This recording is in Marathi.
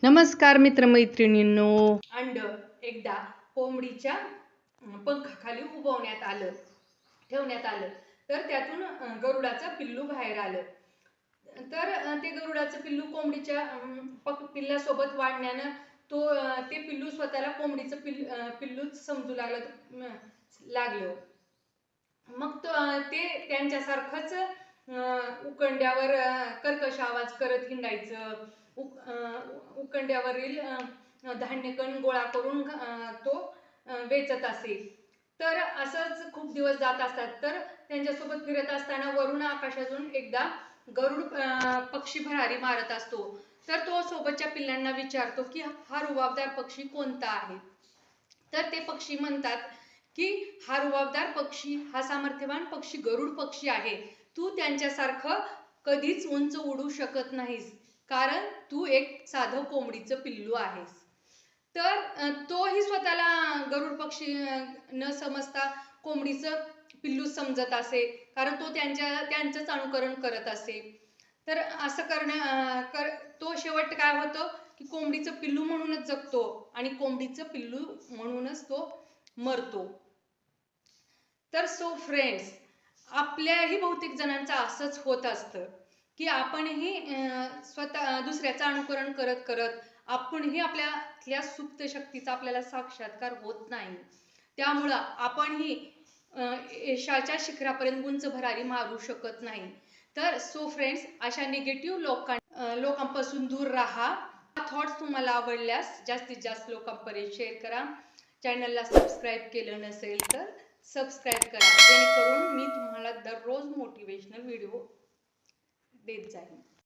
नमस्कार मित्रमैत्रिणींनो. अंड एकदा कोंबडीच्या पंखाखाली ठेवण्यात आलं. तर त्यातून गरुडाचं पिल्लू बाहेर आलं. तर ते गरुडाचं पिल्लू कोंबडीच्या पिल्लासोबत वाढण्यानं ते पिल्लू स्वतःला कोंबडीचं पिल्लूच समजू लागलं. मग ते त्यांच्यासारखंच उकंड्यावर कर्कश आवाज करत हिंडायचं. उकंड्यावरील धान्यकण गोळा करून तो वेचत असे. तर असंच खूप दिवस जात असतात. तर त्यांच्यासोबत फिरत असताना वरून आकाशातून एकदा गरुड पक्षी भरारी मारत असतो. तर तो सोबतच्या पिल्लांना विचारतो की हा रुबाबदार पक्षी कोणता आहे. तर ते पक्षी म्हणतात की हा रुबाबदार पक्षी, हा सामर्थ्यवान पक्षी गरुड पक्षी आहे. तू त्यांच्यासारखं कधीच उंच उडू शकत नाहीस, कारण तू एक साधं कोंबडीचं पिल्लू आहेस. तर तोही स्वतःला गरुड पक्षी न समजता कोंबडीचं पिल्लू समजत असे, कारण तो त्यांचंच अनुकरण करत असे. तर असं तो शेवट काय होतं की कोंबडीचं पिल्लू म्हणूनच जगतो आणि कोंबडीचं पिल्लू म्हणूनच तो मरतो. तर सो फ्रेंड्स, आपल्याही बहुतेक जणांचं असंच होत असतं की आपणही स्वतः दुसऱ्याचं अनुकरण करत करत आपणही आपल्या सुप्त शक्तीचा आपल्याला साक्षात्कार होत नाही. त्यामुळं आपणही यशाच्या शिखरापर्यंत उंच भरारी मारू शकत नाही. तर सो फ्रेंड्स, अशा निगेटिव्ह लोकांपासून दूर राहा. थॉट्स तुम्हाला आवडल्यास जास्तीत जास्त लोकांपर्यंत शेअर करा. चॅनलला सबस्क्राईब केलं नसेल तर सबस्क्राईब करा, जेणेकरून मी तुम्हाला दररोज मोटिवेशनल व्हिडिओ देत जाईन.